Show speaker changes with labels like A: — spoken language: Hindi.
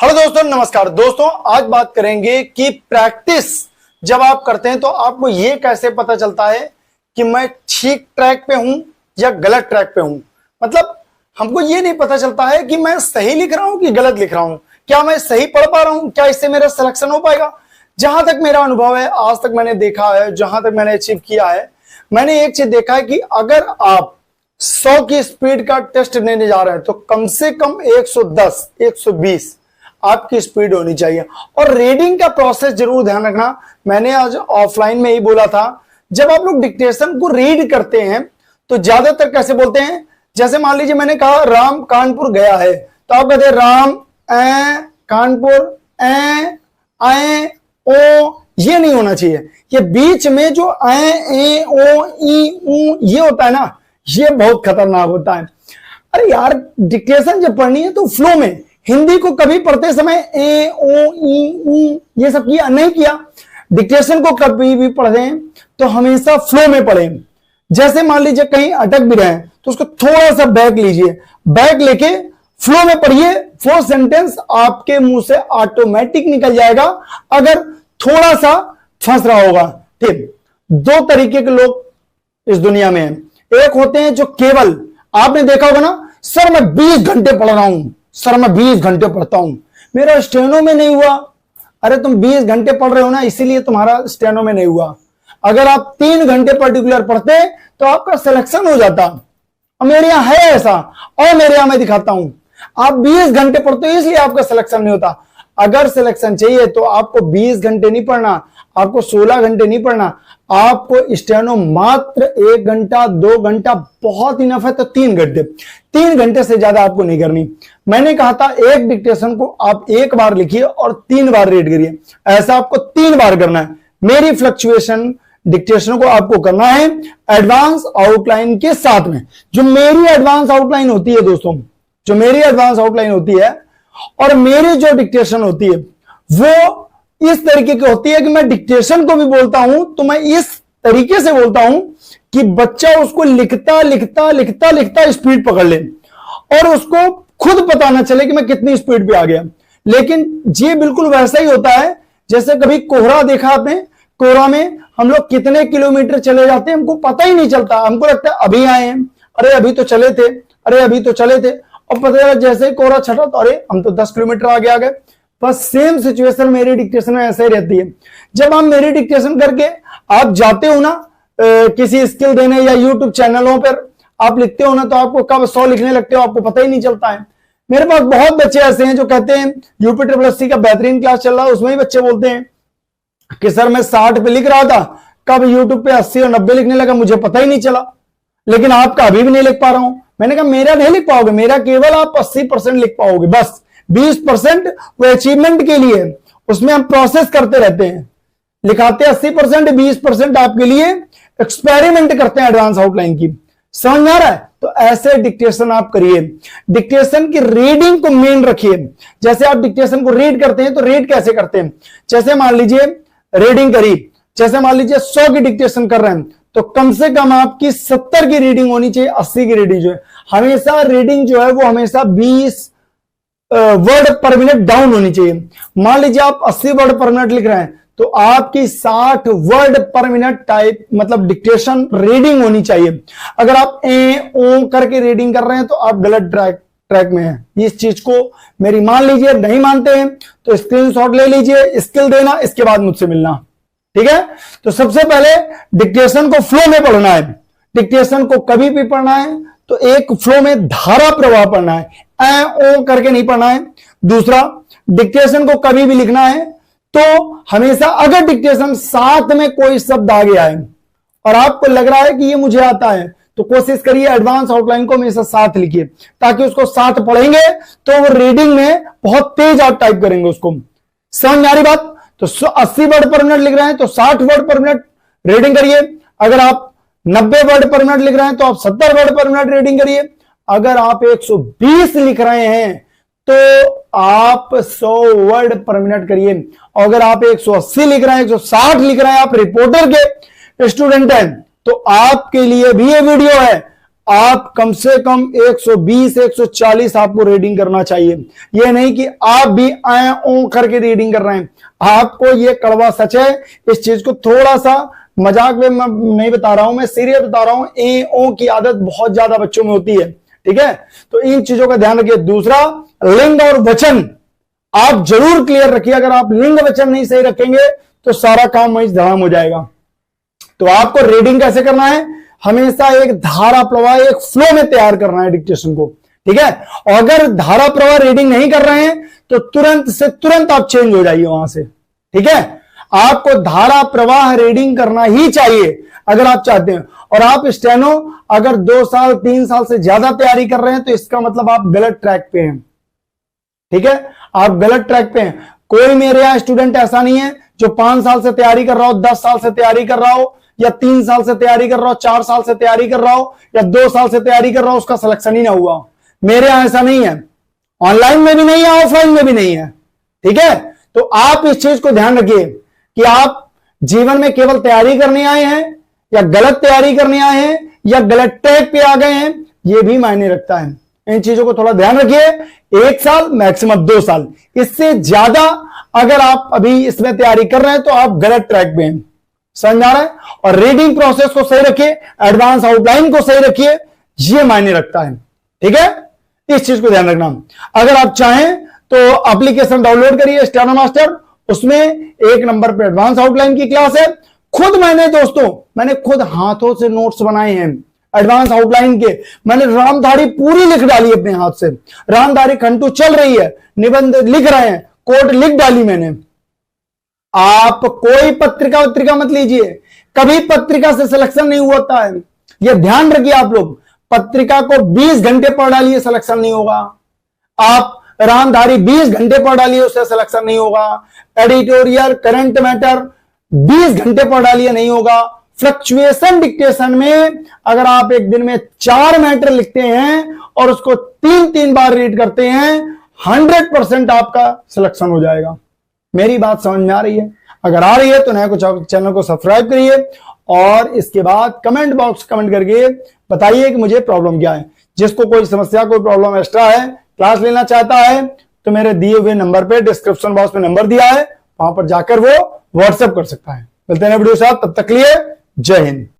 A: हेलो दोस्तों, नमस्कार दोस्तों। आज बात करेंगे कि प्रैक्टिस जब आप करते हैं तो आपको यह कैसे पता चलता है कि मैं ठीक ट्रैक पे हूं या गलत ट्रैक पे हूं। मतलब हमको यह नहीं पता चलता है कि मैं सही लिख रहा हूं कि गलत लिख रहा हूं, क्या मैं सही पढ़ पा रहा हूं, क्या इससे मेरा सिलेक्शन हो पाएगा। जहां तक मेरा अनुभव है, आज तक मैंने देखा है, जहां तक मैंने अचीव किया है, मैंने एक चीज देखा है कि अगर आप 100 की स्पीड का टेस्ट लेने जा रहे हैं तो कम से कम 110 120 आपकी स्पीड होनी चाहिए। और रीडिंग का प्रोसेस जरूर ध्यान रखना। मैंने आज ऑफलाइन में ही बोला था, जब आप लोग डिक्टेशन को रीड करते हैं तो ज्यादातर कैसे बोलते हैं, जैसे मान लीजिए मैंने कहा राम कानपुर गया है, तो आप कहते हैं राम कानपुर ओ। ये नहीं होना चाहिए। ये बीच में जो ए ओ ई ऊ ये होता है ना, ये बहुत खतरनाक होता है। अरे यार, डिक्टेशन जब पढ़नी है तो फ्लो में, हिंदी को कभी पढ़ते समय ए ओ ई ऊ ये सब किया नहीं किया। डिक्टेशन को कभी भी पढ़ें तो हमेशा फ्लो में पढ़ें। जैसे मान लीजिए कहीं अटक भी रहे तो उसको थोड़ा सा बैक लीजिए, बैक लेके फ्लो में पढ़िए। 4 सेंटेंस आपके मुंह से ऑटोमेटिक निकल जाएगा अगर थोड़ा सा फंस रहा होगा। ठीक, 2 तरीके के लोग इस दुनिया में हैं। एक होते हैं जो केवल, आपने देखा होगा ना, सर मैं 20 घंटे पढ़ रहा हूं, सर मैं 20 घंटे पढ़ता हूं, मेरा स्टेनो में नहीं हुआ। अरे तुम 20 घंटे पढ़ रहे हो ना, इसीलिए तुम्हारा स्टेनो में नहीं हुआ। अगर आप 3 घंटे पर्टिकुलर पढ़ते तो आपका सिलेक्शन हो जाता। और मेरे यहां है ऐसा, और मेरे यहां मैं दिखाता हूं। आप 20 घंटे पढ़ते हो इसलिए आपका सिलेक्शन नहीं होता। अगर सिलेक्शन चाहिए तो आपको 20 घंटे नहीं पढ़ना, आपको 16 घंटे नहीं पढ़ना, आपको स्टेनो मात्र 1 घंटा 2 घंटा बहुत इनफ है, तो 3 घंटे, 3 घंटे से ज्यादा आपको नहीं करनी। मैंने कहा था एक डिक्टेशन को आप 1 बार लिखिए और 3 बार रीड करिए। ऐसा आपको 3 बार करना है। मेरी फ्लक्चुएशन डिक्टेशन को आपको करना है एडवांस आउटलाइन के साथ में। जो मेरी एडवांस आउटलाइन होती है दोस्तों, जो मेरी एडवांस आउटलाइन होती है और मेरी जो डिक्टेशन होती है वो इस तरीके की होती है कि मैं डिक्टेशन को भी बोलता हूं तो मैं इस तरीके से बोलता हूं कि बच्चा उसको लिखता लिखता लिखता लिखता स्पीड पकड़ ले और उसको खुद पता ना चले कि मैं कितनी स्पीड पे आ गया। लेकिन ये बिल्कुल वैसा ही होता है जैसे कभी कोहरा देखा आपने, कोहरा में हम लोग कितने किलोमीटर चले जाते हैं हमको पता ही नहीं चलता। हमको लगता है अभी आए हैं, अरे अभी तो चले थे, अरे अभी तो चले थे, और पता चला जैसे ही कोहरा छटा तो अरे हम तो 10 किलोमीटर आगे आ गए। बस सेम सिचुएशन मेरी डिक्टेशन में ऐसे ही रहती है। जब हम मेरी डिक्टेशन करके आप जाते हो ना किसी स्किल देने या यूट्यूब चैनलों पर आप लिखते हो ना, तो आपको कब 100 लिखने लगते हो आपको पता ही नहीं चलता है। मेरे पास बहुत बच्चे ऐसे हैं जो कहते हैं यूपी का बेहतरीन क्लास चल रहा है, उसमें ही बच्चे बोलते हैं कि सर मैं 60 पे लिख रहा था, कब यूट्यूब पे 80 और 90 लिखने लगा मुझे पता ही नहीं चला, लेकिन आपका अभी भी नहीं लिख पा रहा हूं। मैंने कहा मेरा नहीं लिख पाओगे, मेरा केवल आप 80% लिख पाओगे, बस 20% वो अचीवमेंट के लिए, उसमें हम प्रोसेस करते रहते हैं, लिखाते 80%, 20% आपके लिए एक्सपेरिमेंट करते हैं एडवांस आउटलाइन की। समझ में आ रहा है? तो ऐसे डिक्टेशन आप करिए। डिक्टेशन की रीडिंग को मेन रखिए। जैसे आप डिक्टेशन को रीड करते हैं तो रीड कैसे करते हैं, जैसे मान लीजिए रीडिंग करी, जैसे मान लीजिए 100 की डिक्टेशन कर रहे हैं तो कम से कम आपकी 70 की रीडिंग होनी चाहिए, 80 की रीडिंग जो है हमेशा, रीडिंग जो है वो हमेशा 20 वर्ड पर मिनट डाउन होनी चाहिए। मान लीजिए आप 80 वर्ड पर मिनट लिख रहे हैं तो आपकी 60 वर्ड पर मिनट टाइप मतलब डिक्टेशन रीडिंग होनी चाहिए। अगर आप ए ओ करके रीडिंग कर रहे हैं तो आप गलत ट्रैक में हैं। इस चीज को मेरी मान लीजिए, नहीं मानते हैं तो स्क्रीनशॉट ले लीजिए, स्किल देना, इसके बाद मुझसे मिलना, ठीक है। तो सबसे पहले डिक्टेशन को फ्लो में पढ़ना है। डिक्टेशन को कभी भी पढ़ना है तो एक फ्लो में धारा प्रवाह पढ़ना है, ए ओ करके नहीं पढ़ना है। दूसरा, डिक्टेशन को कभी भी लिखना है तो हमेशा अगर डिक्टेशन साथ में कोई शब्द आ गया है और आपको लग रहा है कि ये मुझे आता है तो कोशिश करिए एडवांस आउटलाइन को हमेशा साथ लिखिए, ताकि उसको साथ पढ़ेंगे तो वो रीडिंग में बहुत तेज आप टाइप करेंगे उसको। समझ में आ रही बात? तो 80 वर्ड पर मिनट लिख रहे हैं तो 60 वर्ड पर मिनट रीडिंग करिए। अगर आप 90 वर्ड पर मिनट लिख रहे हैं तो आप 70 वर्ड पर मिनट रीडिंग करिए। अगर आप 120 लिख रहे हैं तो आप 100 वर्ड पर मिनट करिए। और अगर आप 180 लिख रहे हैं, 160 लिख रहे हैं, आप रिपोर्टर के स्टूडेंट हैं तो आपके लिए भी ये वीडियो है। आप कम से कम 120 140 आपको रीडिंग करना चाहिए। ये नहीं कि आप भी आए ओ करके रीडिंग कर रहे हैं। आपको ये कड़वा सच है, इस चीज को थोड़ा सा मजाक में नहीं बता रहा हूं, मैं सीरियस बता रहा हूं। ए ओ की आदत बहुत ज्यादा बच्चों में होती है, ठीक है। तो इन चीजों का ध्यान रखिए। दूसरा, लिंग और वचन आप जरूर क्लियर रखिए। अगर आप लिंग वचन नहीं सही रखेंगे तो सारा काम वहीं धड़ाम हो जाएगा। तो आपको रीडिंग कैसे करना है, हमेशा एक धारा प्रवाह, एक फ्लो में तैयार करना है डिक्टेशन को, ठीक है। और अगर धारा प्रवाह रीडिंग नहीं कर रहे हैं तो तुरंत से तुरंत आप चेंज हो जाइए वहां से, ठीक है। आपको धारा प्रवाह रीडिंग करना ही चाहिए अगर आप चाहते हैं। और आप स्टेनो अगर 2 साल 3 साल से ज्यादा तैयारी कर रहे हैं तो इसका मतलब आप गलत ट्रैक पे हैं, ठीक है। आप गलत ट्रैक पे हैं। कोई मेरे यहां स्टूडेंट ऐसा नहीं है जो 5 साल से तैयारी कर रहा हो, 10 साल से तैयारी कर रहा हो, या 3 साल से तैयारी कर रहा हो, 4 साल से तैयारी कर रहा हो, या 2 साल से तैयारी कर रहा हो, उसका सिलेक्शन ही ना हुआ। मेरे यहां ऐसा नहीं है, ऑनलाइन में भी नहीं है, ऑफलाइन में भी नहीं है, ठीक है। तो आप इस चीज को ध्यान रखिए कि आप जीवन में केवल तैयारी करने आए हैं या गलत तैयारी करने आए हैं या गलत ट्रैक पे आ गए हैं, यह भी मायने रखता है। इन चीजों को थोड़ा ध्यान रखिए। 1 साल मैक्सिमम 2 साल, इससे ज्यादा अगर आप अभी इसमें तैयारी कर रहे हैं तो आप गलत ट्रैक पे हैं, समझ आ रहा है। और रीडिंग प्रोसेस को सही रखिए, एडवांस आउटलाइन को सही रखिए, यह मायने रखता है, ठीक है। इस चीज को ध्यान रखना। अगर आप चाहें तो एप्लीकेशन डाउनलोड करिए स्टेनो मास्टर, उसमें 1 नंबर पे एडवांस आउटलाइन की क्लास है। मैंने खुद हाथों से नोट्स बनाए हैं एडवांस आउटलाइन के। मैंने रामधारी पूरी लिख डाली अपने हाथ से, रामधारी खंटू चल रही है, निबंध लिख रहे हैं, कोट लिख डाली मैंने। आप कोई पत्रिका मत लीजिए, कभी पत्रिका से सिलेक्शन नहीं होता है, यह ध्यान रखिए आप लोग। पत्रिका को 20 घंटे पढ़ डालिए, सिलेक्शन नहीं होगा। आप रामधारी 20 घंटे पढ़ डालिए, उससे सिलेक्शन नहीं होगा। एडिटोरियल, करंट मैटर 20 घंटे पढ़ डालिए, नहीं होगा। फ्लक्चुएशन डिक्टेशन में अगर आप एक दिन में 4 मैटर लिखते हैं और उसको 3-3 बार रीड करते हैं, 100% आपका सिलेक्शन हो जाएगा। मेरी बात समझ में आ रही है? अगर आ रही है तो नया कुछ चैनल को सब्सक्राइब करिए और इसके बाद कमेंट बॉक्स कमेंट करके बताइए कि मुझे प्रॉब्लम क्या है। जिसको कोई समस्या, कोई प्रॉब्लम एक्स्ट्रा है, क्लास लेना चाहता है, तो मेरे दिए हुए नंबर पे, डिस्क्रिप्शन बॉक्स में नंबर दिया है, वहां पर जाकर वो व्हाट्सएप कर सकता है। मिलते हैं वीडियो साथ, तब तक के लिए जय हिंद।